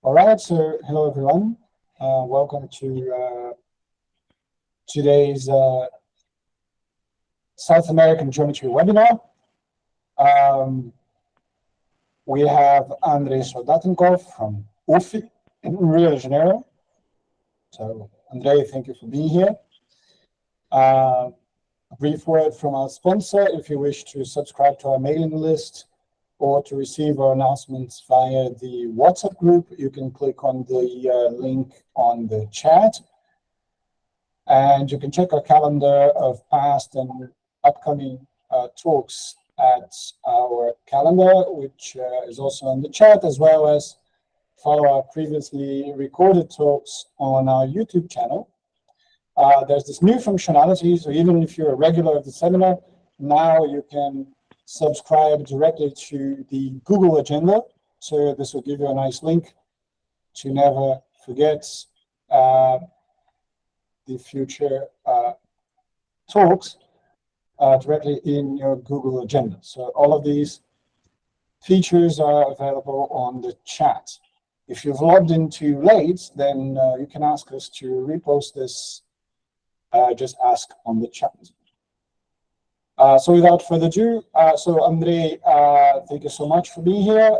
All right, so hello everyone. Welcome to today's South American geometry webinar. We have Andrei Soldatenkov from UFI in Rio de Janeiro. So Andrei, thank you for being here. A brief word from our sponsor. If you wish to subscribe to our mailing list or to receive our announcements via the WhatsApp group, you can click on the link on the chat. And you can check our calendar of past and upcoming talks at our calendar, which is also on the chat, as well as follow our previously recorded talks on our YouTube channel. There's this new functionality, so even if you're a regular of the seminar, now you can subscribe directly to the Google Agenda. So this will give you a nice link to never forget the future talks directly in your Google Agenda. So all of these features are available on the chat. If you've logged in too late, then you can ask us to repost this. Just ask on the chat. So without further ado, so Andrei, thank you so much for being here.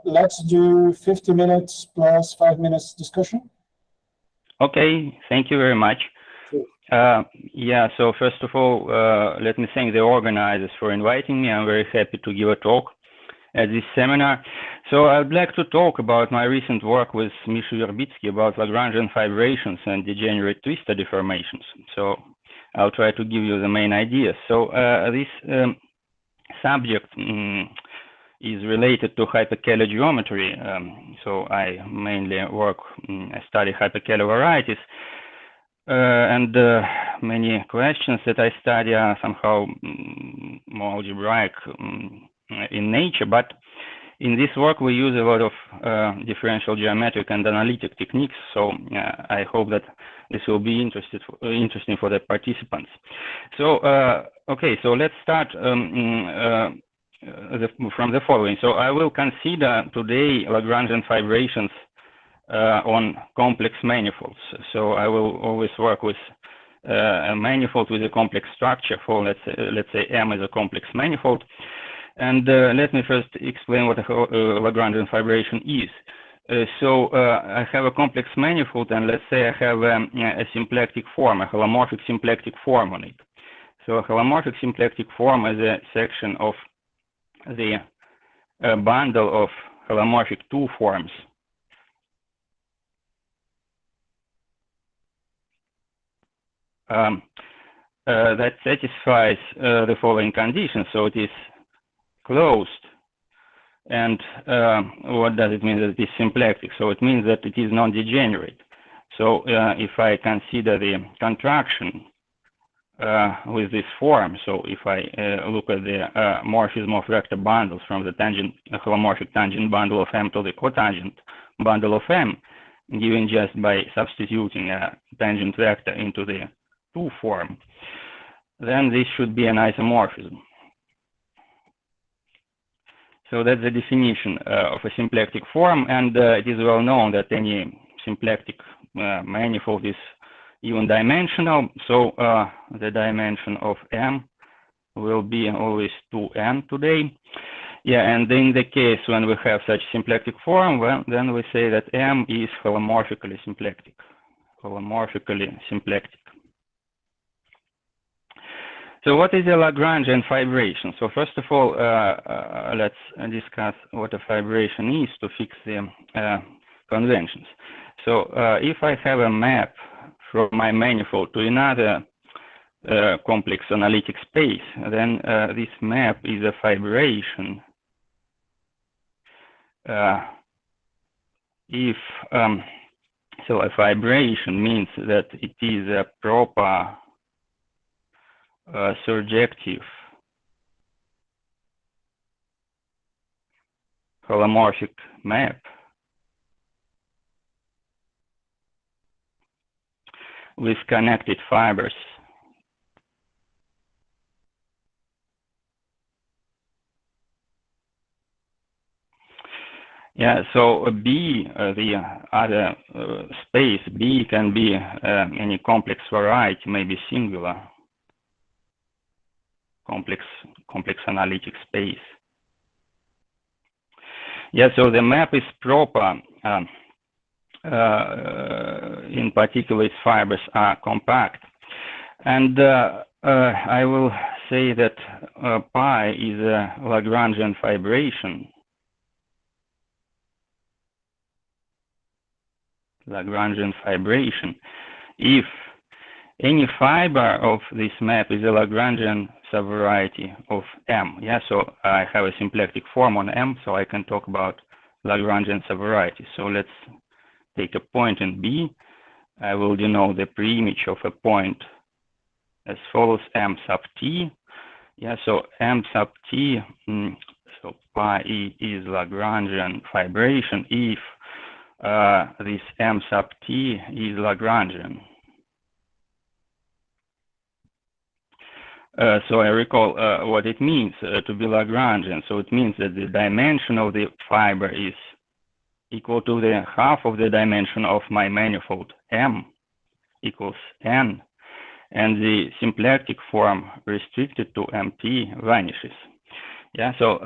Let's do 50 minutes plus 5 minutes discussion. Okay, thank you very much. Yeah, so first of all, let me thank the organizers for inviting me. I'm very happy to give a talk at this seminar. So I'd like to talk about my recent work with Misha Verbitsky about Lagrangian fibrations and degenerate twistor deformations. So I'll try to give you the main ideas. So this subject is related to hyperkähler geometry. So I mainly I study hyperkähler varieties. And many questions that I study are somehow more algebraic in nature, but in this work we use a lot of differential geometric and analytic techniques, so I hope that this will be interesting for the participants. So okay, so let's start from the following. So I will consider today Lagrangian fibrations on complex manifolds. So I will always work with a manifold with a complex structure for let's say M is a complex manifold. And let me first explain what a Lagrangian fibration is. So I have a complex manifold, and let's say I have a symplectic form, a holomorphic symplectic form on it. So a holomorphic symplectic form is a section of the bundle of holomorphic two forms. That satisfies the following conditions. So it is closed, and what does it mean that it is symplectic? So it means that it is non-degenerate. So if I consider the contraction with this form, so if I look at the morphism of vector bundles from the holomorphic tangent bundle of M to the cotangent bundle of M, given just by substituting a tangent vector into the 2 form, then this should be an isomorphism. So that's the definition of a symplectic form, and it is well known that any symplectic manifold is even dimensional. So the dimension of M will be always 2n today. Yeah, and in the case when we have such symplectic form, well, then we say that M is holomorphically symplectic. Holomorphically symplectic. So what is a Lagrangian fibration? So first of all, let's discuss what a fibration is to fix the conventions. So if I have a map from my manifold to another complex analytic space, then this map is a fibration if so a fibration means that it is a proper surjective holomorphic map with connected fibers. Yeah, so B, the other space, B can be any complex variety, maybe singular, complex analytic space. Yeah, so the map is proper. In particular, its fibers are compact. And I will say that pi is a Lagrangian fibration. Lagrangian fibration. If any fiber of this map is a Lagrangian subvariety of M. Yeah, so I have a symplectic form on M, so I can talk about Lagrangian subvariety. So let's take a point in B. I will denote the preimage of a point as follows: M sub t. Yeah, so M sub t, so pi is Lagrangian fibration if this M sub t is Lagrangian. So I recall what it means to be Lagrangian. So it means that the dimension of the fiber is equal to the half of the dimension of my manifold M equals n, and the symplectic form restricted to MT vanishes. Yeah, so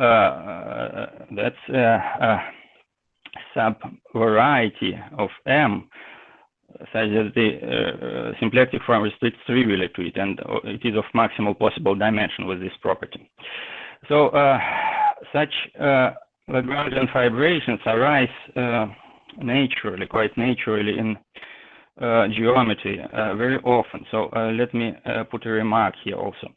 that's a subvariety of M such that the symplectic form restricts trivially to it, and it is of maximal possible dimension with this property. So such Lagrangian fibrations arise naturally, quite naturally in geometry very often. So let me put a remark here also.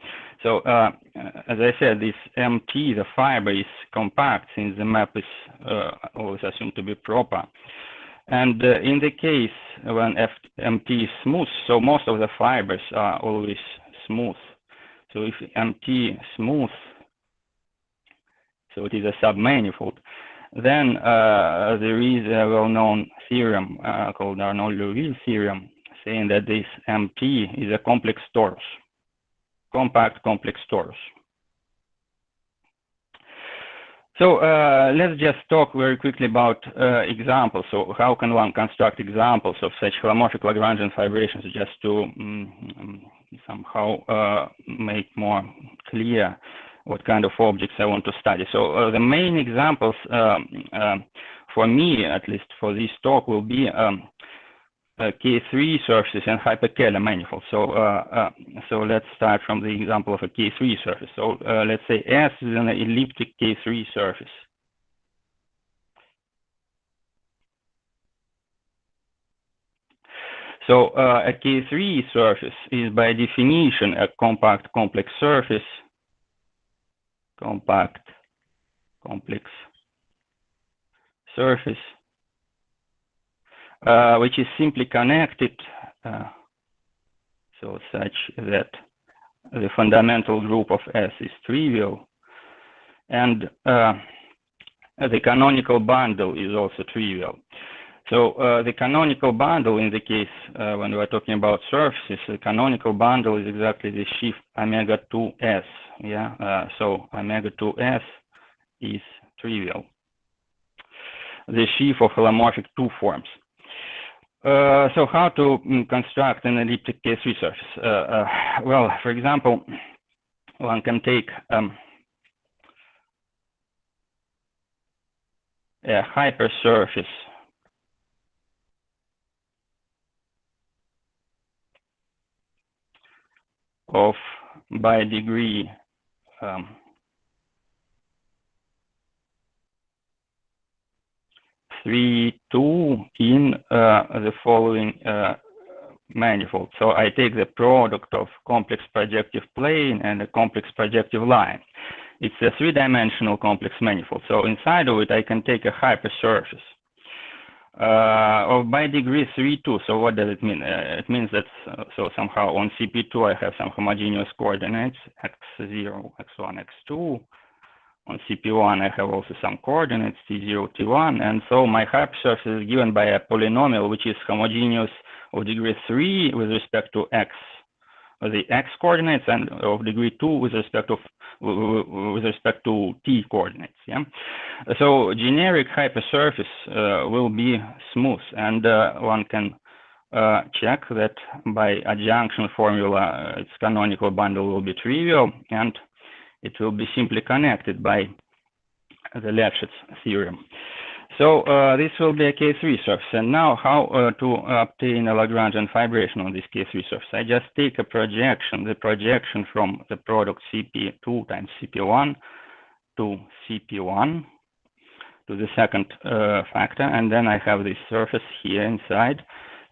So as I said, this MT, the fiber, is compact since the map is always assumed to be proper. And in the case when MT is smooth, so most of the fibers are always smooth. So if MT is smooth, so it is a submanifold, then there is a well-known theorem called Arnold-Liouville theorem, saying that this MT is a complex torus, compact complex torus. So let's just talk very quickly about examples. So how can one construct examples of such holomorphic Lagrangian fibrations, just to somehow make more clear what kind of objects I want to study. So the main examples for me, at least for this talk, will be K3 surfaces and hyperkähler manifolds. So let's start from the example of a K3 surface. So let's say S is an elliptic K3 surface. So a K3 surface is by definition a compact complex surface. Compact complex surface, which is simply connected, so such that the fundamental group of S is trivial, and the canonical bundle is also trivial. So the canonical bundle, in the case when we are talking about surfaces, the canonical bundle is exactly the shift omega 2s. Yeah, so omega 2s is trivial. The sheaf of holomorphic 2 forms. So how to construct an elliptic K3 surface? Well, for example, one can take a hypersurface of by degree 3, 2 in the following manifold. So I take the product of complex projective plane and a complex projective line. It's a 3-dimensional complex manifold. So inside of it, I can take a hypersurface of by degree 3, 2. So what does it mean? It means that so somehow on CP2 I have some homogeneous coordinates x0, x1, x2. On CP1 I have also some coordinates t0, t1, and so my hypersurface is given by a polynomial which is homogeneous of degree 3 with respect to x, the x coordinates, and of degree 2 with respect of with respect to t coordinates. Yeah. So generic hypersurface will be smooth, and one can check that by adjunction formula, its canonical bundle will be trivial, and it will be simply connected by the Lefschetz theorem. So this will be a K3 surface. And now how to obtain a Lagrangian fibration on this K3 surface? I just take a projection, the projection from the product CP2 times CP1 to CP1 to the second factor, and then I have this surface here inside.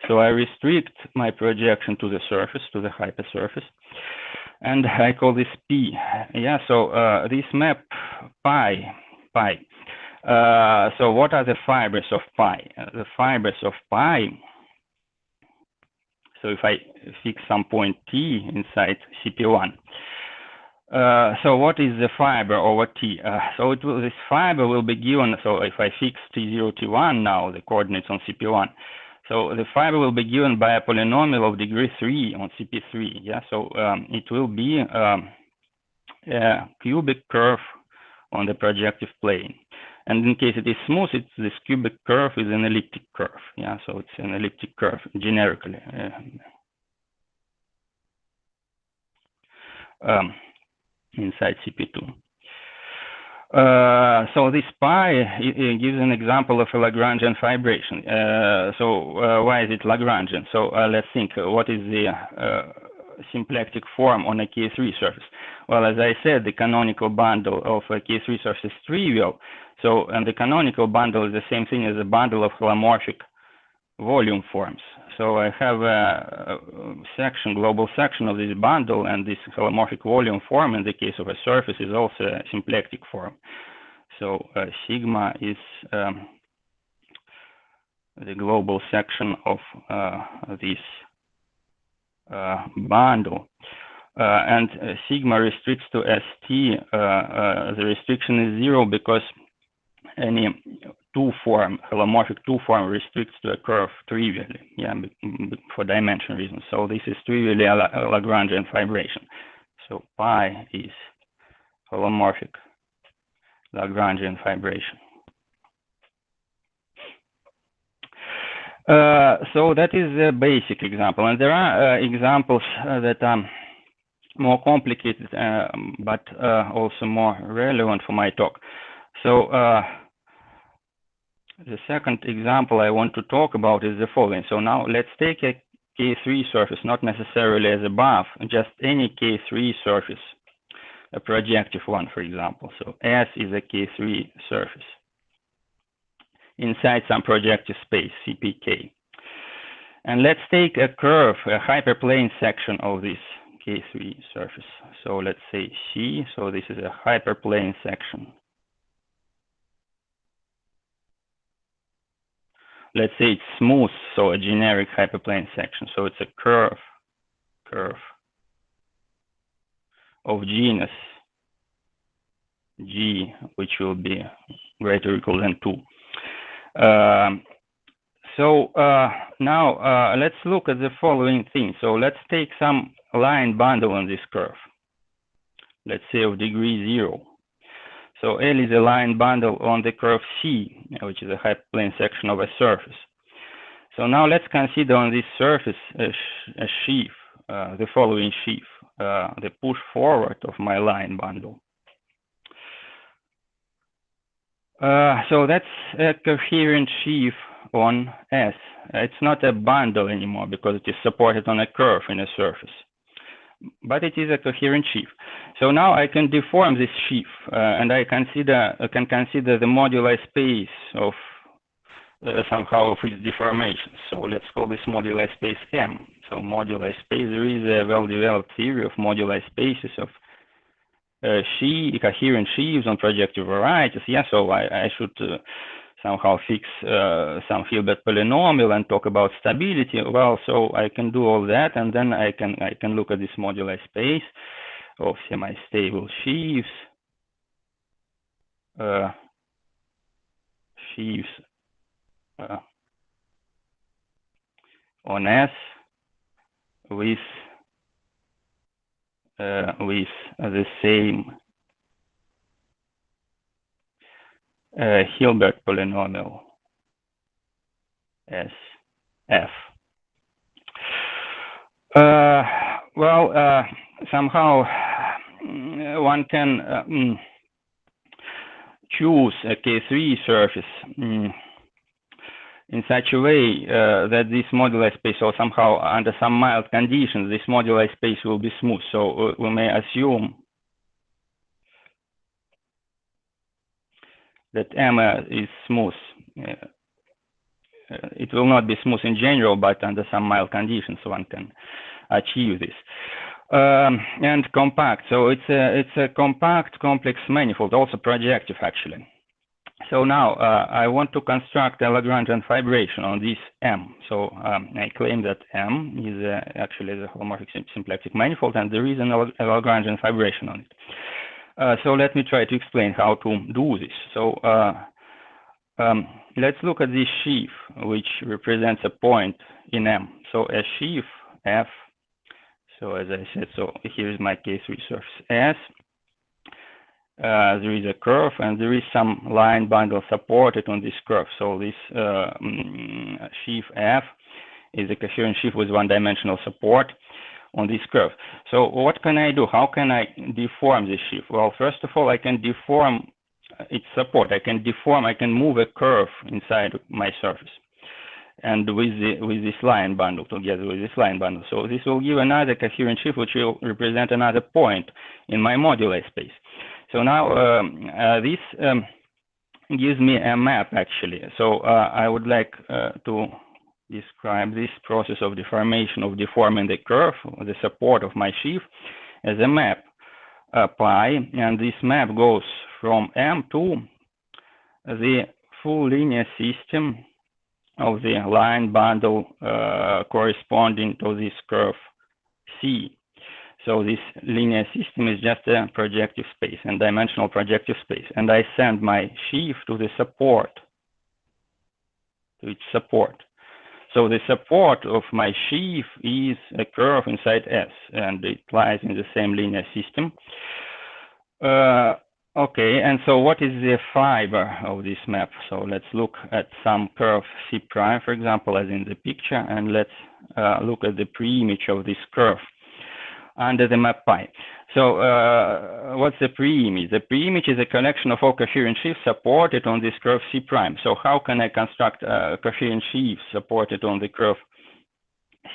So I restrict my projection to the surface, to the hypersurface, and I call this P. Yeah, so this map pi. So what are the fibers of pi? The fibers of pi, so if I fix some point T inside CP1, so what is the fiber over T? So this fiber will be given, so if I fix T0, T1 now, the coordinates on CP1, so the fiber will be given by a polynomial of degree 3 on CP3. Yeah, so it will be a cubic curve on the projective plane. And in case it is smooth, this cubic curve is an elliptic curve. Yeah, so it's an elliptic curve generically. Inside CP2. So this pi gives an example of a Lagrangian fibration. So why is it Lagrangian? So let's think, what is the symplectic form on a K3 surface? Well, as I said, the canonical bundle of a K3 surface is trivial. So, and the canonical bundle is the same thing as a bundle of holomorphic volume forms. So I have a section, global section of this bundle, and this holomorphic volume form in the case of a surface is also a symplectic form. So sigma is the global section of this bundle. And sigma restricts to ST. The restriction is 0 because any two-form, holomorphic two-form restricts to a curve trivially, yeah, for dimension reasons. So this is trivially a Lagrangian fibration. So pi is holomorphic Lagrangian fibration. So that is a basic example, and there are examples that are more complicated, but also more relevant for my talk. So the second example I want to talk about is the following. So now let's take a K3 surface, not necessarily as above, just any K3 surface, a projective one, for example. So S is a K3 surface inside some projective space, CPK. And let's take a curve, a hyperplane section of this K3 surface. So let's say C, so this is a hyperplane section. Let's say it's smooth, so a generic hyperplane section. So it's a curve of genus G, which will be greater or equal than 2. Now let's look at the following thing. So let's take some line bundle on this curve. Let's say of degree 0. So L is a line bundle on the curve C, which is a hyperplane section of a surface. So now let's consider on this surface a sheaf, the following sheaf, the push forward of my line bundle. So that's a coherent sheaf on S. It's not a bundle anymore because it is supported on a curve in a surface, but it is a coherent sheaf. So now I can deform this sheaf, and I can consider the moduli space of somehow of its deformations. So let's call this moduli space M. So moduli space, there is a well-developed theory of moduli spaces of coherent sheaves on projective varieties. Yeah, so I should somehow fix some Hilbert polynomial and talk about stability. Well, so I can do all that, and then I can look at this moduli space of semi-stable sheaves. On S with the same Hilbert polynomial as f. Well, somehow one can choose a K3 surface in such a way that this moduli space, or somehow under some mild conditions, this moduli space will be smooth. So we may assume that M is smooth. It will not be smooth in general, but under some mild conditions one can achieve this. And compact. So it's a compact complex manifold, also projective actually. So now I want to construct a Lagrangian fibration on this M. So I claim that M is actually the holomorphic symplectic manifold, and there is a Lagrangian fibration on it. So let me try to explain how to do this. So let's look at this sheaf, which represents a point in M. So a sheaf F. So as I said, so here is my K3 surface S. There is a curve, and there is some line bundle supported on this curve. So this sheaf F is a coherent sheaf with one-dimensional support on this curve. So what can I do? How can I deform this sheaf? Well, first of all, I can deform its support. I can move a curve inside my surface, and with this line bundle, together with this line bundle. So this will give another coherent sheaf, which will represent another point in my moduli space. So now this gives me a map actually. So I would like to describe this process of deformation, of deforming the curve, the support of my sheaf, as a map pi, and this map goes from M to the full linear system of the line bundle corresponding to this curve C. So this linear system is just a projective space, and dimensional projective space. And I send my sheaf to the support, to its support. So the support of my sheaf is a curve inside S, and it lies in the same linear system. Okay, and so what is the fiber of this map? So let's look at some curve C prime, for example, as in the picture, and let's look at the preimage of this curve under the map pi. So what's the preimage? The preimage is a collection of all coherent sheaves supported on this curve C prime. So how can I construct a coherent sheaf supported on the curve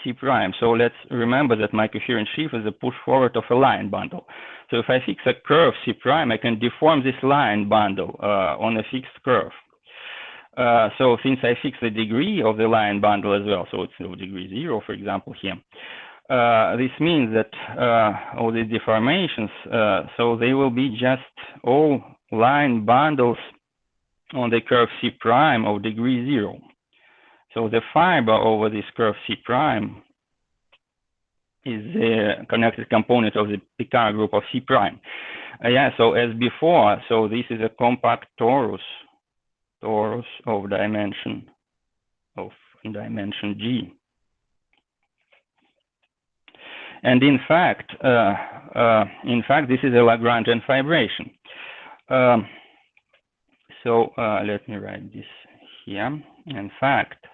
C prime? So let's remember that my coherent sheaf is a push forward of a line bundle. So if I fix a curve C prime, I can deform this line bundle on a fixed curve. So since I fix the degree of the line bundle as well, so it's degree 0, for example, here. This means that all these deformations, so they will be just all line bundles on the curve C prime of degree 0. So the fiber over this curve C prime is the connected component of the Picard group of C prime. Yeah, so as before, so this is a compact torus of dimension G. And in fact, this is a Lagrangian fibration. So let me write this here. In fact,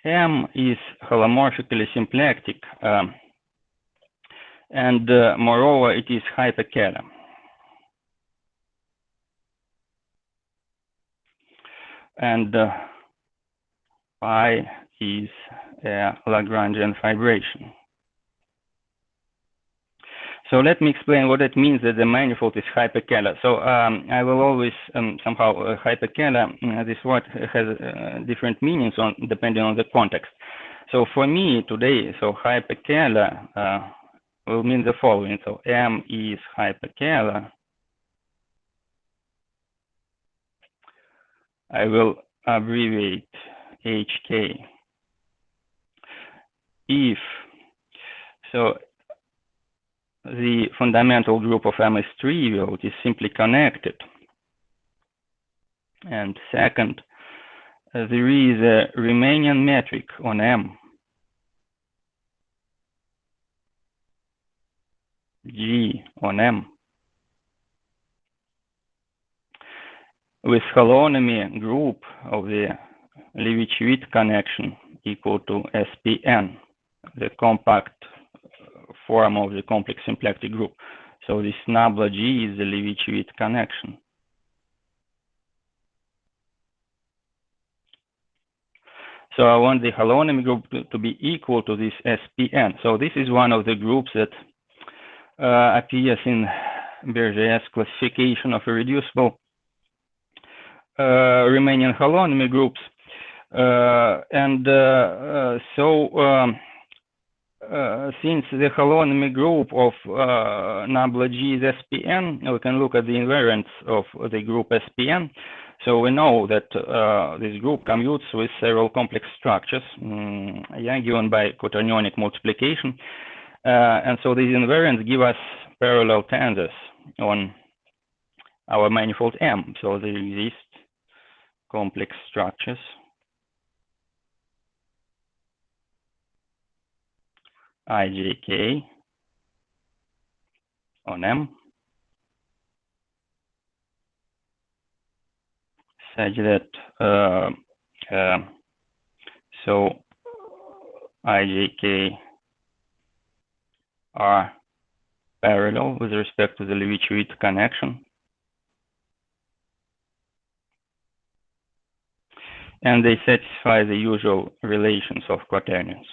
M is holomorphically symplectic, and moreover, it is hyperkähler. And pi is a Lagrangian fibration. So let me explain what it means that the manifold is hyperkähler. So I will always somehow hyperkähler, this word has different meanings depending on the context. So for me today, so hyperkähler will mean the following. So M is hyperkähler. I will abbreviate HK. If so, the fundamental group of M is trivial, it is simply connected. And second, there is a Riemannian metric on M, G on M. with holonomy group of the Levy-Witt connection equal to SPN, the compact form of the complex symplectic group. So this nabla G is the Levy-Witt connection. So I want the holonomy group to be equal to this SPN. So this is one of the groups that appears in Berger's classification of irreducible Riemannian holonomy groups. Since the holonomy group of nabla G is SPN, we can look at the invariance of the group SPN. So we know that this group commutes with several complex structures, given by quaternionic multiplication. And so these invariants give us parallel tensors on our manifold M. So there exist complex structures IJK on M such that so IJK are parallel with respect to the Levy-Witt connection, and they satisfy the usual relations of quaternions.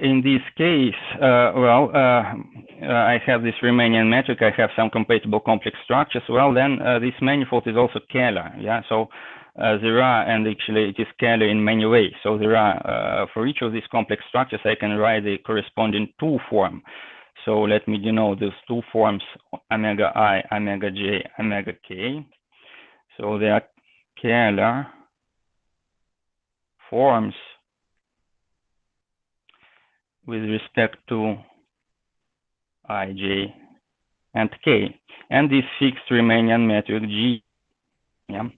In this case, I have this Riemannian metric, I have some compatible complex structures. Well, then this manifold is also Kähler. Yeah, so there are, and actually it is Kähler in many ways. So there are, for each of these complex structures, I can write the corresponding two form. So let me denote those two forms, omega I, omega J, omega K. So they are Kähler forms with respect to I, J, and K, and this fixed Riemannian metric G. Yeah.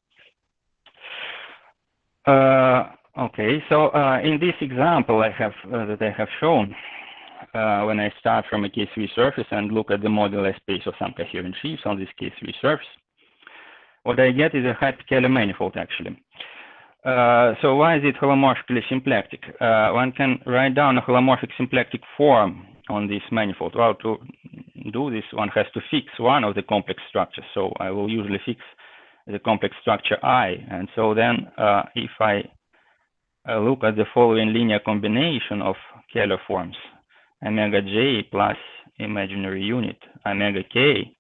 Okay. So in this example I have that I have shown, when I start from a K3 surface and look at the modular space of some coherent sheaves on this K3 surface, what I get is a hyperkähler manifold actually. So why is it holomorphically symplectic? One can write down a holomorphic symplectic form on this manifold. Well, to do this, one has to fix one of the complex structures. So I will usually fix the complex structure I. And so then if I look at the following linear combination of Kähler forms, omega J plus imaginary unit, omega K,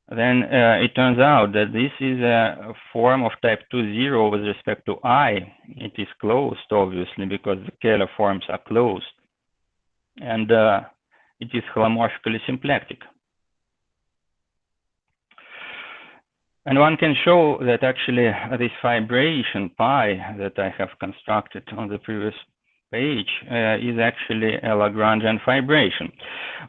then it turns out that this is a form of type 2-0 with respect to I. It is closed, obviously, because the Kähler forms are closed. And it is holomorphically symplectic. And one can show that actually this fibration pi that I have constructed on the previous page is actually a Lagrangian fibration.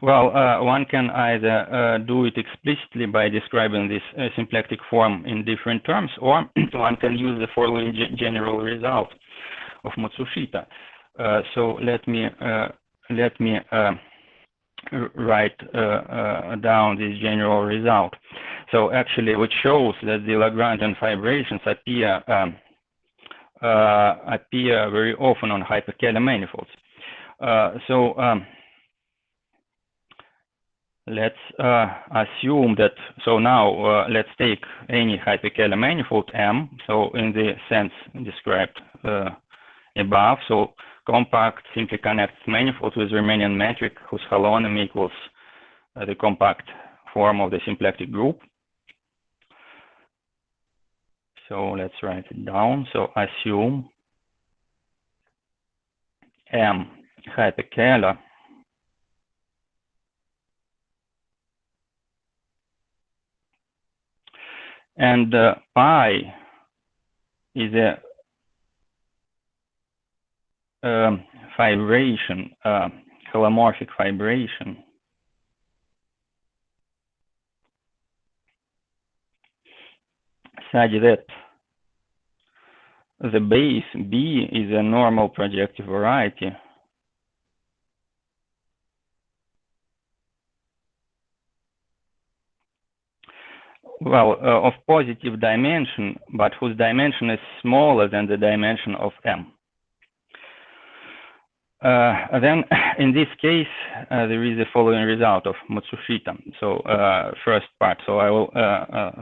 Well, one can either do it explicitly by describing this symplectic form in different terms, or one can use the following general result of Matsushita. So let me write down this general result. So actually, which shows that the Lagrangian fibrations appear very often on hyperkähler manifolds. Let's assume that, so now let's take any hyperkähler manifold M, so in the sense described above, so compact simply connects manifold with Riemannian metric whose holonomy equals the compact form of the symplectic group. So let's write it down. So assume M hyperkähler and pi is a fibration, holomorphic fibration such that the base B is a normal projective variety of positive dimension, but whose dimension is smaller than the dimension of M. Then, in this case, there is the following result of Matsushita. So, first part. So, I will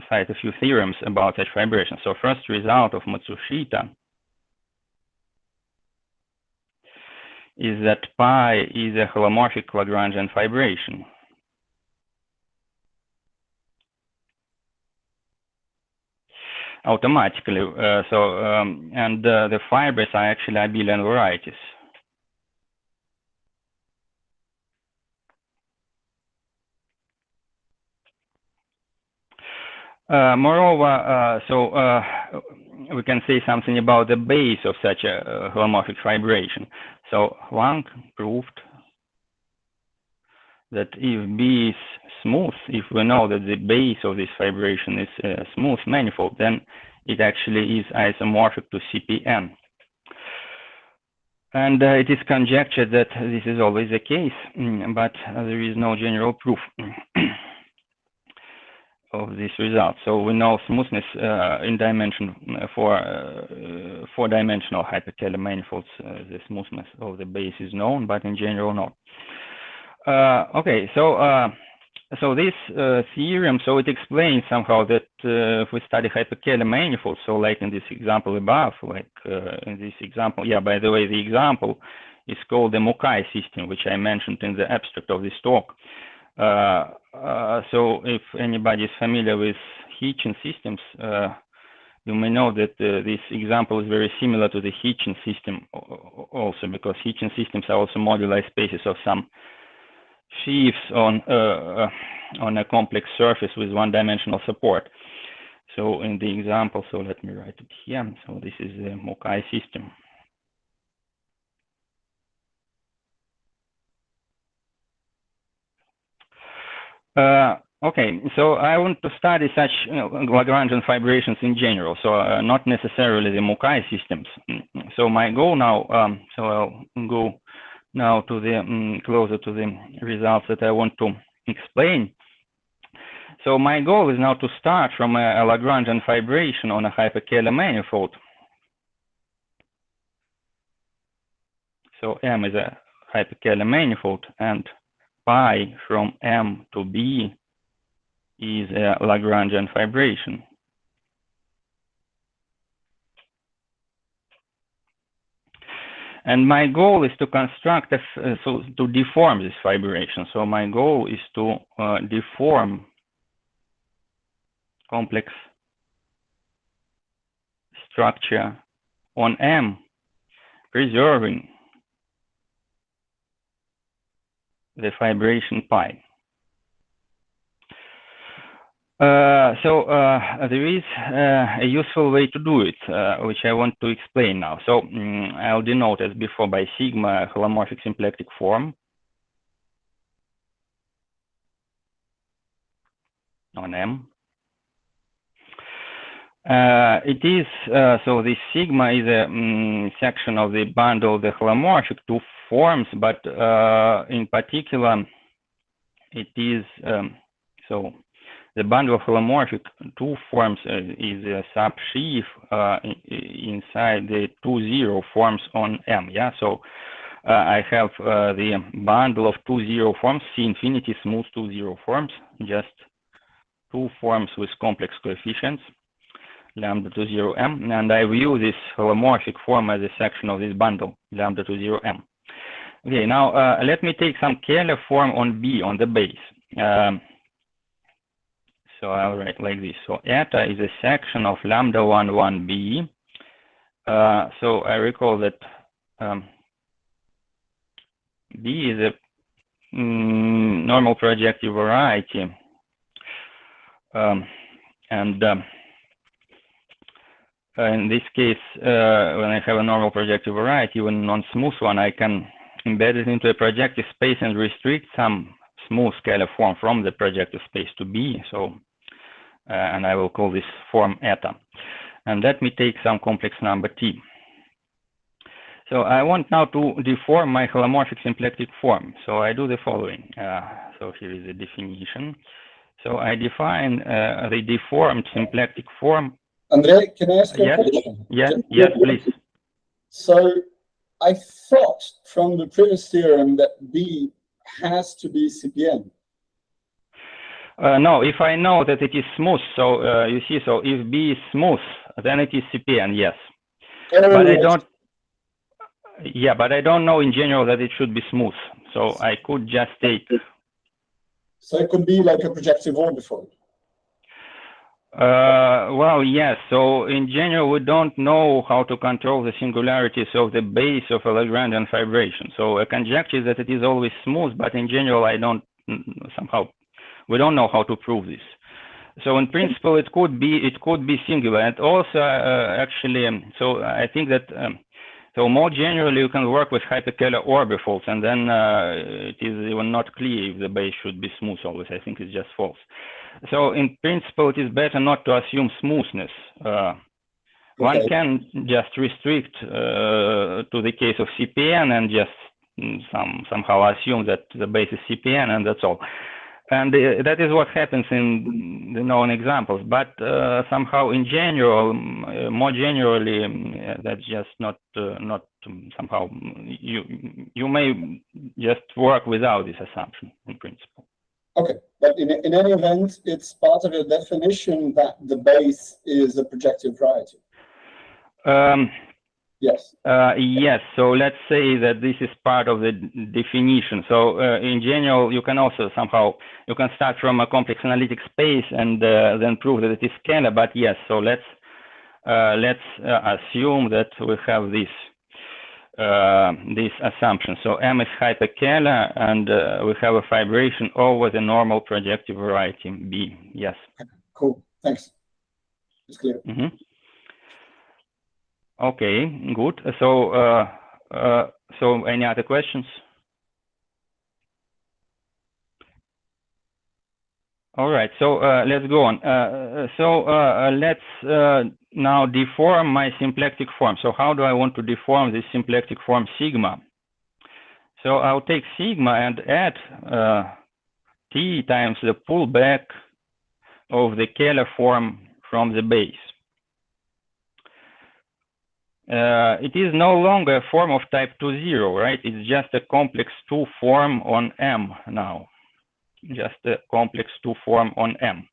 cite a few theorems about such fibration. So, first result of Matsushita is that pi is a holomorphic Lagrangian fibration. Automatically. And the fibers are actually abelian varieties. Moreover, we can say something about the base of such a holomorphic fibration. So Lang proved that if B is smooth, if we know that the base of this fibration is a smooth manifold, then it actually is isomorphic to CPN. And it is conjectured that this is always the case, but there is no general proof of this result. So we know smoothness in dimension for four-dimensional hyperkähler manifolds. The smoothness of the base is known, but in general not. Okay, so this theorem, so it explains somehow that if we study hyperkähler manifolds, so like in this example above, like in this example, yeah, by the way, the example is called the Mukai system, which I mentioned in the abstract of this talk. So if anybody is familiar with Hitchin systems, you may know that this example is very similar to the Hitchin system also, because Hitchin systems are also moduli spaces of some sheaves on a complex surface with one-dimensional support. So in the example, so let me write it here. So this is the Mukai system. Okay, so I want to study such Lagrangian fibrations in general, so not necessarily the Mukai systems. So my goal now, so I'll go now to the closer to the results that I want to explain. So my goal is now to start from a Lagrangian fibration on a hyperkähler manifold. So M is a hyperkähler manifold, and pi from M to B is a Lagrangian fibration. And my goal is to construct so to deform this fibration. So my goal is to deform complex structure on M, preserving the fibration pi. There is a useful way to do it, which I want to explain now. So I'll denote as before by sigma holomorphic symplectic form on M. It is, so this sigma is a section of the bundle of the holomorphic two forms, but in particular, it is, so the bundle of holomorphic two forms is a subsheaf inside the 2, 0 forms on M, yeah? So I have the bundle of 2, 0 forms, C infinity smooth 2, 0 forms, just two forms with complex coefficients, lambda to 0 M, and I view this holomorphic form as a section of this bundle, lambda to 0 M. Okay, now let me take some Kähler form on B, on the base. So I'll write like this. So eta is a section of lambda 1, 1 B. So I recall that B is a normal projective variety. In this case, when I have a normal projective variety, even non-smooth one, I can embed it into a projective space and restrict some smooth Kähler form from the projective space to B. So, and I will call this form eta. And let me take some complex number t. So I want now to deform my holomorphic symplectic form. So I do the following. So here is the definition. So I define the deformed symplectic form. Andrei, can I ask you Yes? a question? Yes, please. So I thought from the previous theorem that B has to be CPN. No, if I know that it is smooth, so you see, so if B is smooth, then it is CPN, yes. But I don't, yeah, but I don't know in general that it should be smooth. So I could just take. So it could be like a projective orbifold. Well, yes. So in general, we don't know how to control the singularities of the base of a Lagrangian fibration. So a conjecture is that it is always smooth, but in general, I don't somehow. We don't know how to prove this. So in principle, it could be singular, and also actually, so I think that so more generally you can work with hyperkähler orbifolds, and then it is even not clear if the base should be smooth always. I think it's just false. So in principle, it is better not to assume smoothness. One can just restrict to the case of CPN and just somehow assume that the base is CPN, and that's all. And that is what happens in the known examples. But somehow, in general, more generally, that's just not somehow. You may just work without this assumption in principle. Okay, but in any event, it's part of your definition that the base is a projective variety. Yes. Yes. So let's say that this is part of the definition. So in general, you can also somehow you can start from a complex analytic space and then prove that it is Kähler. But yes, so let's assume that we have this assumption. So M is hyperkähler, and we have a fibration over the normal projective variety B. Yes. Cool. Thanks. It's clear. Mm-hmm. Okay, good. So, so any other questions? All right. So let's go on. Let's now deform my symplectic form. So how do I want to deform this symplectic form sigma? So I'll take sigma and add t times the pullback of the Kähler form from the base. It is no longer a form of type 2-0, right? It's just a complex 2 form on M now. Just a complex 2 form on M.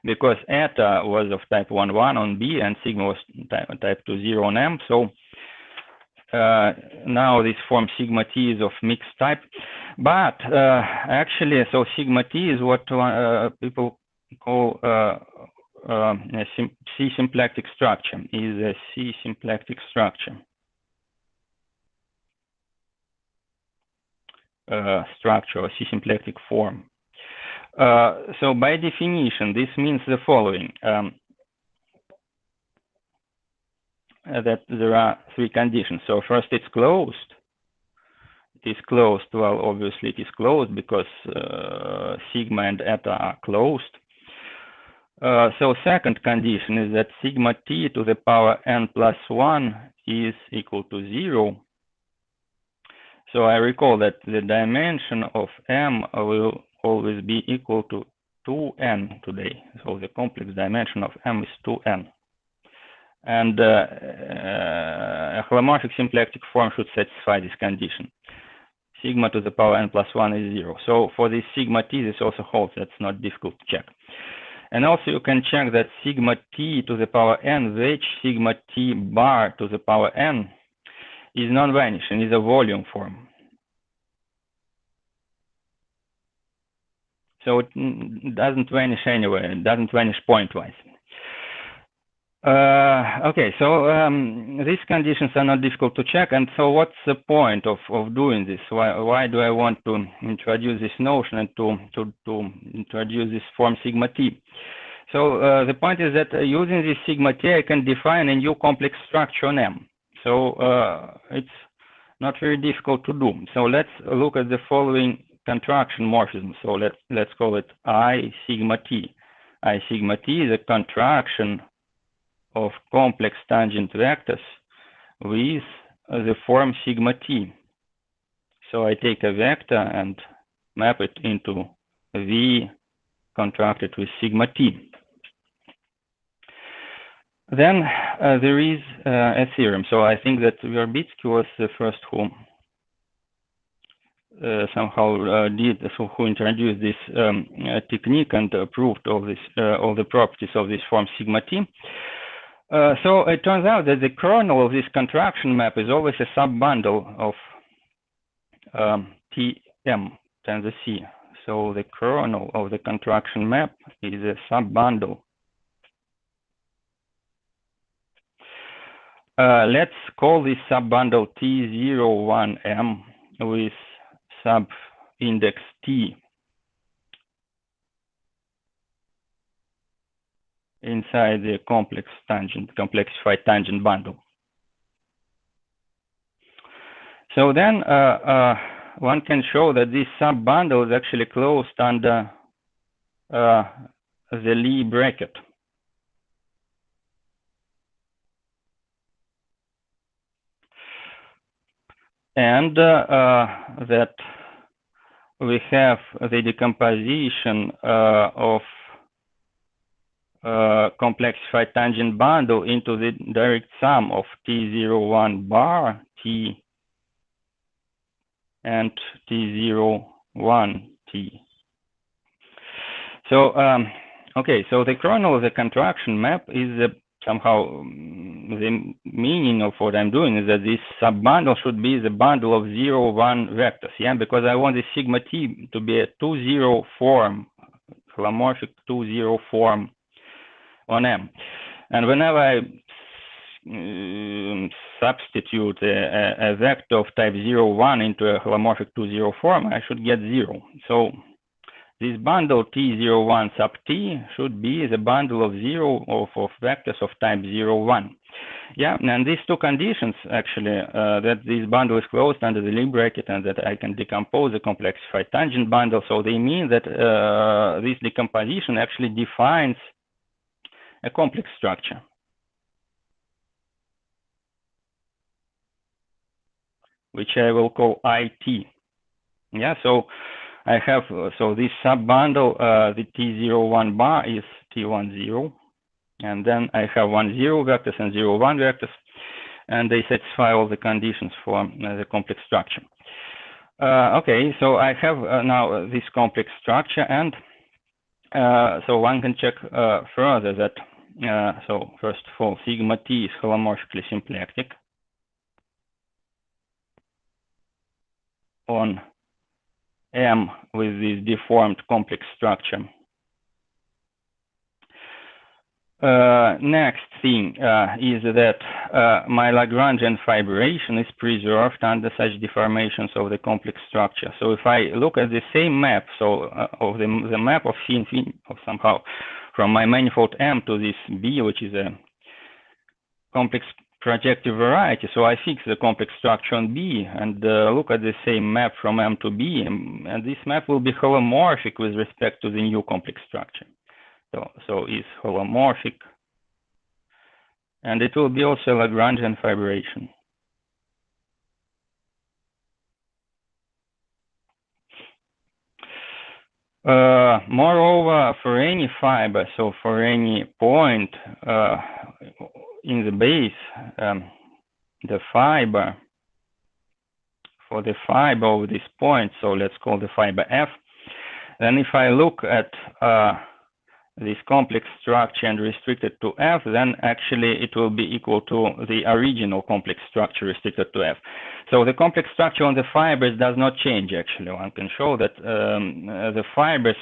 Because eta was of type 1-1 on B and sigma was type 2-0 on M. So now this form sigma t is of mixed type. But actually, so sigma t is what people call a C-symplectic structure, is a C-symplectic structure. Structure or C-symplectic form. So by definition, this means the following, that there are 3 conditions. So first, it's closed. It is closed. Well, obviously it is closed because sigma and eta are closed. So second condition is that sigma t to the power n plus 1 is equal to 0. So I recall that the dimension of M will always be equal to 2n today. So the complex dimension of M is 2n. And a holomorphic symplectic form should satisfy this condition. Sigma to the power n plus 1 is 0. So for this sigma t, this also holds. That's not difficult to check. And also you can check that sigma t to the power n, which sigma t bar to the power n is non-vanishing, is a volume form. So it doesn't vanish anywhere, it doesn't vanish pointwise. Okay, so these conditions are not difficult to check, and so what's the point of doing this? Why do I want to introduce this notion and to introduce this form sigma t? So the point is that using this sigma t, I can define a new complex structure on M. So it's not very difficult to do. So let's look at the following contraction morphism. So let's call it I sigma t. I sigma t is a contraction of complex tangent vectors with the form sigma t. So I take a vector and map it into V contracted with sigma t. Then there is a theorem. So I think that Verbitsky was the first who somehow who introduced this technique and proved all the properties of this form sigma t. So it turns out that the kernel of this contraction map is always a subbundle of Tm times the C. So the kernel of the contraction map is a subbundle. Let's call this subbundle T01M with sub-index T inside the complexified tangent bundle. So then one can show that this subbundle is actually closed under the Lie bracket. And that we have the decomposition of complexified tangent bundle into the direct sum of T01 bar T and T01 T. So, okay, so the kernel of the contraction map is somehow the meaning of what I'm doing is that this subbundle should be the bundle of 0, 1 vectors, yeah, because I want the sigma t to be a 2-0 form, holomorphic 2-0 form on M. And whenever I substitute a vector of type 0, 1 into a holomorphic 2-0 form, I should get 0. So this bundle T01 sub T should be the bundle of 0 of vectors of type 0, 1. Yeah, and these two conditions actually, that this bundle is closed under the Lie bracket and that I can decompose the complexified tangent bundle, so they mean that this decomposition actually defines a complex structure. Which I will call IT. Yeah, so I have, so this subbundle, the T01 bar is T10, and then I have 10 vectors and 01 vectors, and they satisfy all the conditions for the complex structure. Okay, so I have now this complex structure, and so one can check further that, so first of all, sigma t is holomorphically symplectic on M with this deformed complex structure. Next thing is that my Lagrangian fibration is preserved under such deformations of the complex structure. So if I look at the same map, so of the map of C infinity, somehow from my manifold M to this B, which is a complex projective variety, so I fix the complex structure on B and look at the same map from M to B, and this map will be holomorphic with respect to the new complex structure. So it's holomorphic, and it will be also Lagrangian fibration. Moreover, for any fiber, so for any point in the base, the fiber, for the fiber of this point, so let's call the fiber F, then if I look at this complex structure and restrict it to F, then actually it will be equal to the original complex structure restricted to F. So the complex structure on the fibers does not change, actually. One can show that the fibers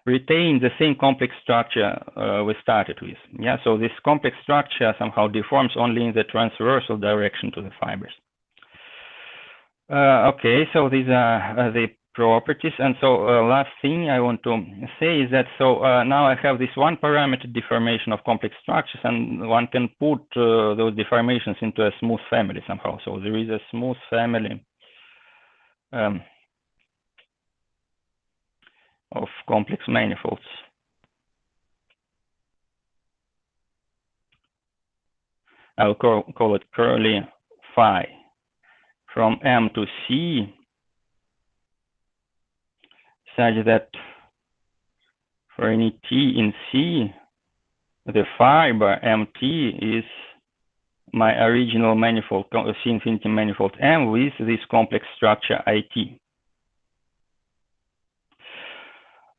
retain the same complex structure we started with. Yeah, so this complex structure somehow deforms only in the transversal direction to the fibers. Okay, so these are the properties. And so last thing I want to say is that, so now I have this one parameter deformation of complex structures, and one can put those deformations into a smooth family somehow. So there is a smooth family of complex manifolds. I'll call it curly phi, from M to C, such that for any T in C, the fiber MT is my original manifold, C infinity manifold M with this complex structure IT.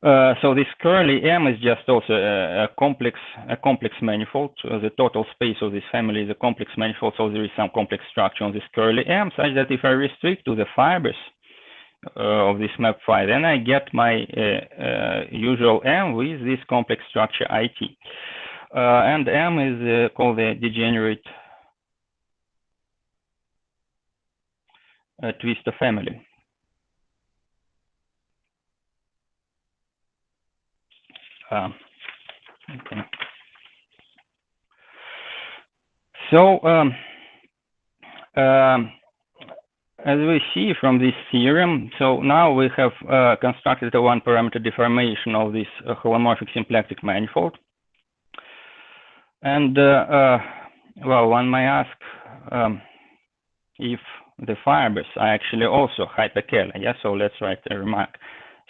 So this curly M is just also a complex manifold. The total space of this family is a complex manifold, so there is some complex structure on this curly M, such that if I restrict to the fibers of this map phi, then I get my usual M with this complex structure IT. And M is called the degenerate twistor family. Okay. So as we see from this theorem, so now we have constructed a one-parameter deformation of this holomorphic symplectic manifold. And well, one may ask if the fibers are actually also hyperkähler. Yeah, so let's write a remark.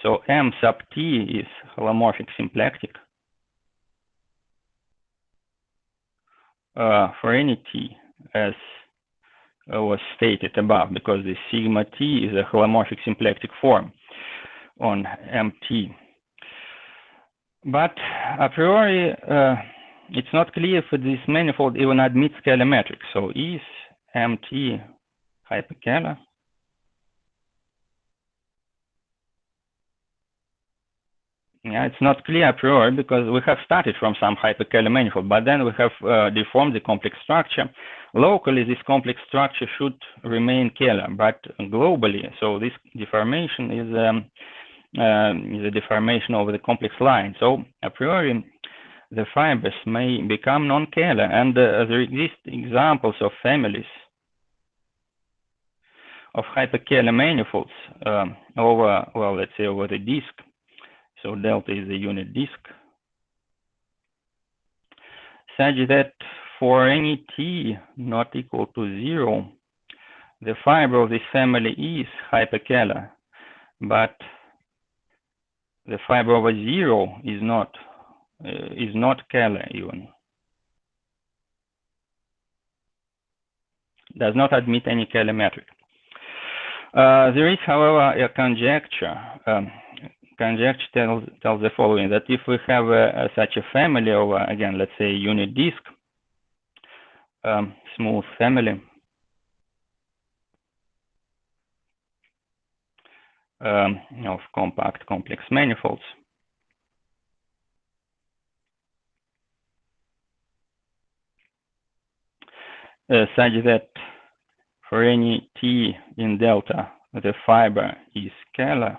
So M sub T is holomorphic symplectic for any T, as was stated above, because the sigma T is a holomorphic symplectic form on MT. But a priori, it's not clear if this manifold even admits Kähler metric. So is MT hyperkähler? Yeah, it's not clear a priori because we have started from some hyperkähler manifold, but then we have deformed the complex structure. Locally, this complex structure should remain Kähler, but globally, so this deformation is a deformation over the complex line. So a priori, the fibers may become non-Kähler, and there exist examples of families of hyperkähler manifolds over, well, let's say over the disk. So delta is the unit disk, such that for any T not equal to 0, the fiber of this family is hyperkähler, but the fiber over 0 is not Kähler even. Does not admit any Kähler metric. There is, however, a conjecture. Conjecture tells the following, that if we have such a family of, again, let's say unit disk, smooth family, of compact complex manifolds, such that for any T in delta, the fiber is Kähler,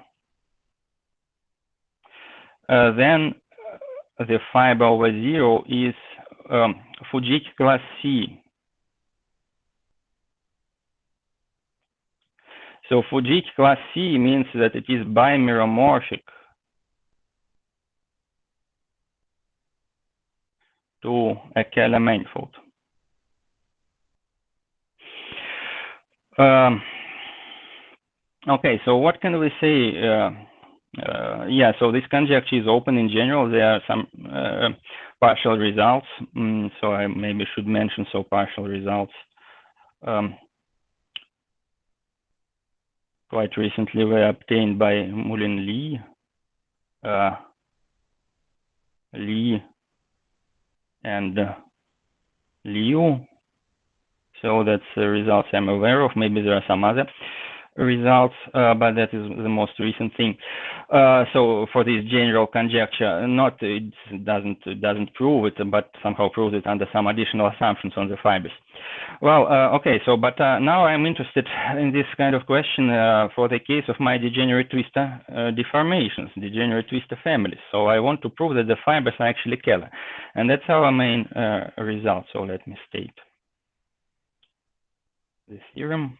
then the fiber over 0 is Fujiki class C. So Fujiki class C means that it is bimeromorphic to a Kähler manifold. Okay, so what can we say? Yeah, so this conjecture is open in general. There are some partial results, so I maybe should mention so partial results. Quite recently were obtained by Mullin Lee, and Liu. So that's the results I'm aware of. Maybe there are some other results, but that is the most recent thing. So for this general conjecture, it doesn't prove it, but somehow proves it under some additional assumptions on the fibers. Well, okay. So, but now I'm interested in this kind of question for the case of my degenerate twistor deformations, degenerate twistor families. So I want to prove that the fibers are actually Kähler, and that's our main result. So let me state the theorem.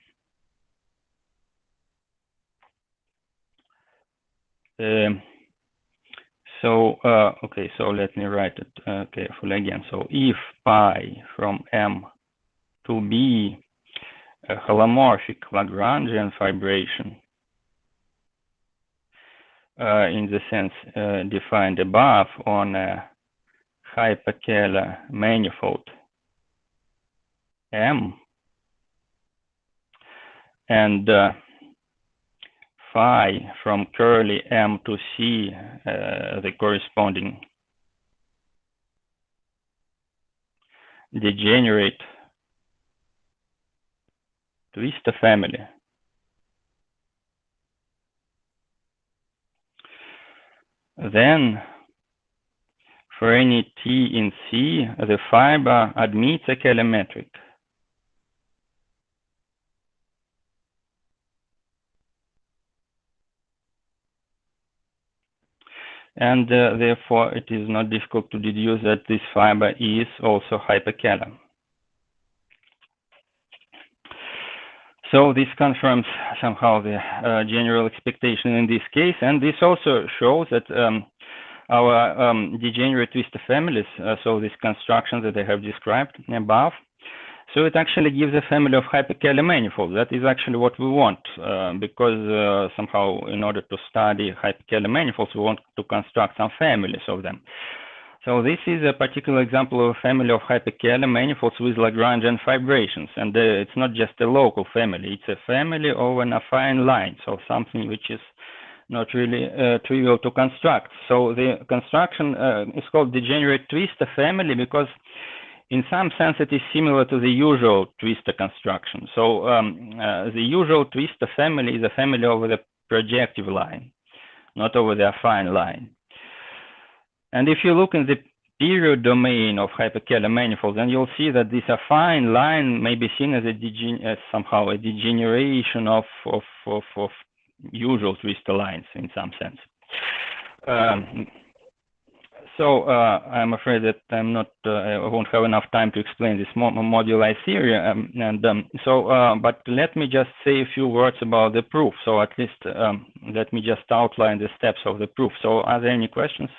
Okay, so let me write it carefully again. So if pi from M to be a holomorphic Lagrangian fibration in the sense defined above on a hyperkähler manifold M, and phi from curly M to C, the corresponding degenerate twistor family. Then, for any T in C, the fiber admits a Kähler metric. And therefore, it is not difficult to deduce that this fiber is also hyperkähler. So this confirms somehow the general expectation in this case, and this also shows that our degenerate twistor families, so these constructions that I have described above, so it actually gives a family of hyperkähler manifolds. That is actually what we want, because somehow in order to study hyperkähler manifolds, we want to construct some families of them. So this is a particular example of a family of hyperkähler manifolds with Lagrangian fibrations, and it's not just a local family, it's a family of an affine line, so something which is not really trivial to construct. So the construction is called degenerate twistor family because in some sense it is similar to the usual twistor construction. So the usual twistor family is a family over the projective line, not over the affine line. And if you look in the period domain of hyperkähler manifolds, then you'll see that this affine line may be seen as somehow a degeneration of usual twistor lines in some sense. So I'm afraid that I'm not, I won't have enough time to explain this moduli theory, but let me just say a few words about the proof. So at least let me just outline the steps of the proof. So are there any questions?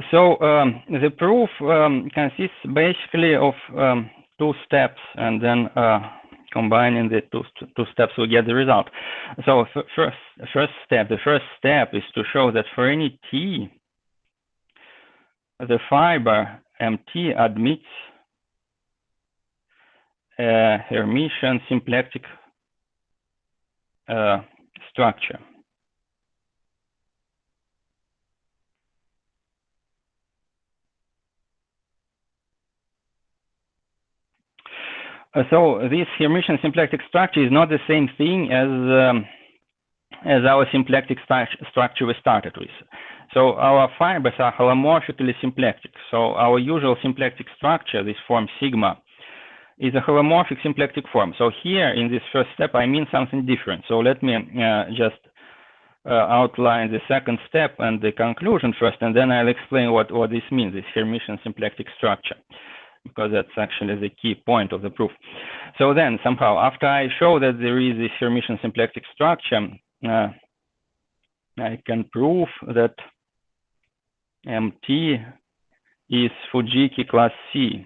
So the proof consists basically of two steps, and then combining the two steps we get the result. So the first step is to show that for any T, the fiber MT admits a Hermitian symplectic structure. So this Hermitian symplectic structure is not the same thing as our symplectic structure we started with. So our fibers are holomorphically symplectic. So our usual symplectic structure, this form sigma, is a holomorphic symplectic form. So here in this first step, I mean something different. So let me just outline the second step and the conclusion first, and then I'll explain what this means, this Hermitian symplectic structure, because that's actually the key point of the proof. So then somehow, after I show that there is this Hermitian symplectic structure, I can prove that MT is Fujiki class C.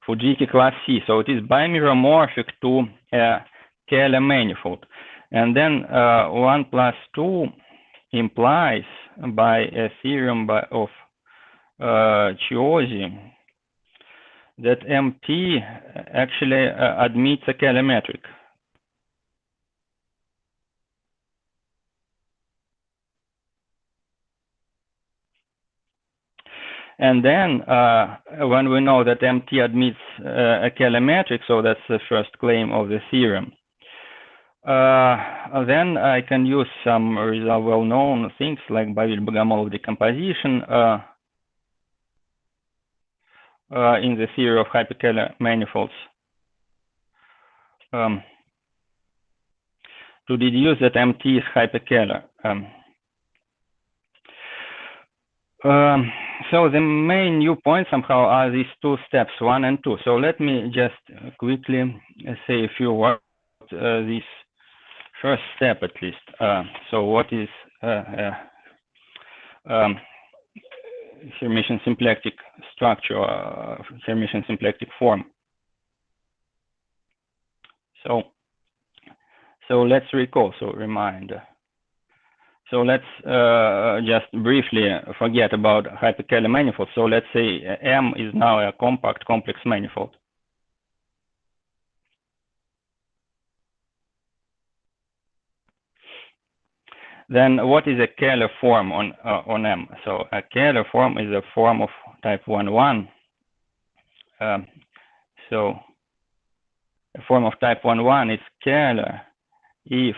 Fujiki class C, so it is bimeromorphic to a Kähler manifold. And then 1 plus 2 implies by a theorem of Chiosi that MT actually admits a Kähler metric. And then when we know that MT admits a Kähler metric, so that's the first claim of the theorem, then I can use some well-known things like Bavil-Bogomolov decomposition in the theory of hyperkähler manifolds to deduce that MT is hyperkähler. So the main new points somehow are these two steps, 1 and 2. So let me just quickly say a few words this first step at least. So what is Hermitian symplectic structure, Hermitian symplectic form? So let's recall, remind. So let's just briefly forget about hyperkähler manifold. So let's say M is now a compact complex manifold. Then what is a Kähler form on M? So a Kähler form is a form of type 1,1. So a form of type 1,1 is Kähler if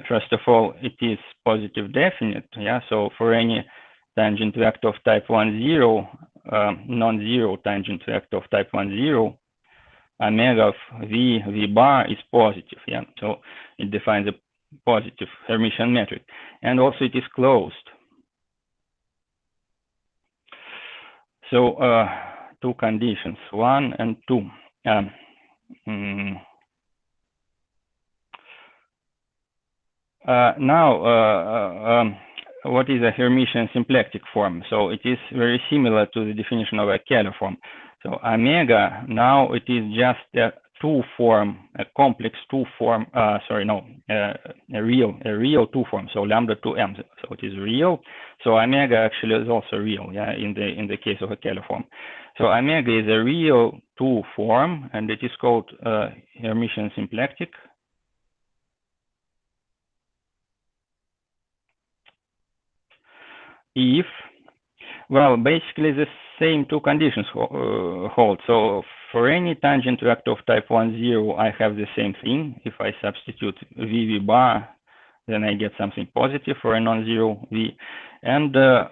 first of all, it is positive definite, yeah. So for any tangent vector of type 1,0, non-zero tangent vector of type 1,0, omega of v bar is positive, yeah. So it defines a positive Hermitian metric, and also it is closed. So two conditions, 1 and 2. Now, what is a Hermitian symplectic form? So it is very similar to the definition of a Kähler form. So omega, now it is just a two form, a complex two form, a real two form, so lambda 2m, so it is real. So omega actually is also real, yeah, in the case of a Kähler form. So omega is a real two form, and it is called Hermitian symplectic. If, well, basically the same two conditions hold. So for any tangent vector of type 1,0, I have the same thing. If I substitute v bar, then I get something positive for a non-zero v, and the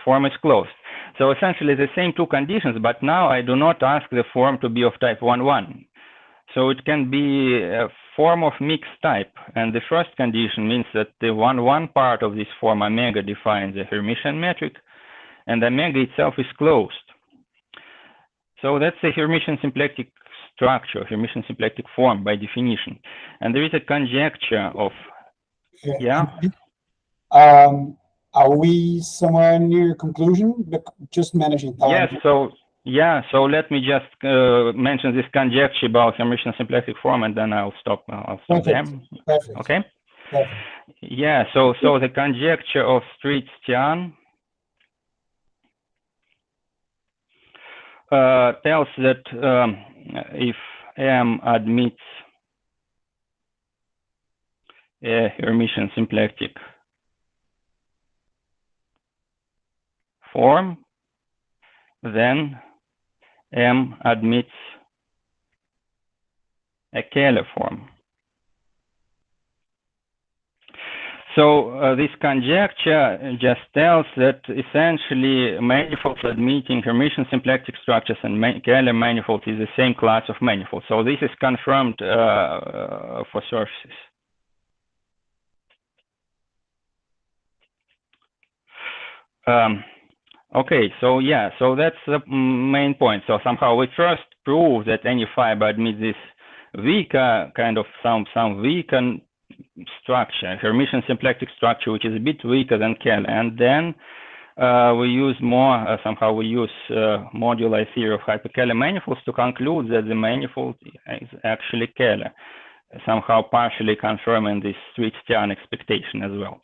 form is closed. So essentially the same two conditions, but now I do not ask the form to be of type 1,1. So it can be a form of mixed type, and the first condition means that the 1,1 part of this form omega defines a Hermitian metric, and omega itself is closed. So that's a Hermitian symplectic structure, Hermitian symplectic form by definition. And there is a conjecture of, yeah. Are we somewhere near conclusion? Just managing time. Yes. So let me just mention this conjecture about Hermitian symplectic form, and then I'll stop. There. Perfect. Okay. Perfect. Yeah. So the conjecture of Street-Stian tells that if M admits a Hermitian symplectic form, then M admits a Kähler form. So this conjecture just tells that essentially manifolds admitting Hermitian symplectic structures and Kähler manifold is the same class of manifold. So this is confirmed for surfaces. Okay, so yeah, so that's the main point. So somehow we first prove that any fiber admits this weaker kind of some weaker structure, Hermitian symplectic structure, which is a bit weaker than Kähler, and then we use more somehow we use moduli theory of hyperkähler manifolds to conclude that the manifold is actually Kähler, somehow partially confirming this Street-Stian expectation as well.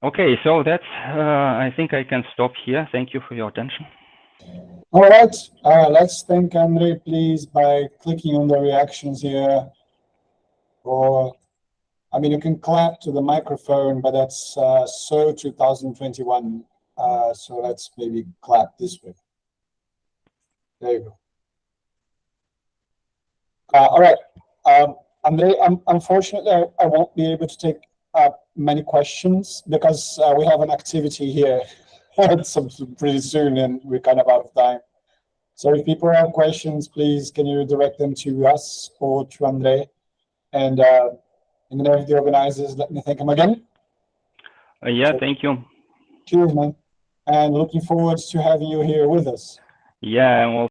Okay, so that's I think I can stop here. Thank you for your attention. All right, let's thank Andrey, please, by clicking on the reactions here. Or, I mean, you can clap to the microphone, but that's so 2021. So let's maybe clap this way. There you go. All right, Andrey, unfortunately, I won't be able to take many questions because we have an activity here pretty soon and we're kind of out of time. So if people have questions, please, can you direct them to us or to Andrey? And in the name of the organizers, let me thank them again. Yeah, so, thank you. Cheers, man. And looking forward to having you here with us. Yeah, and we'll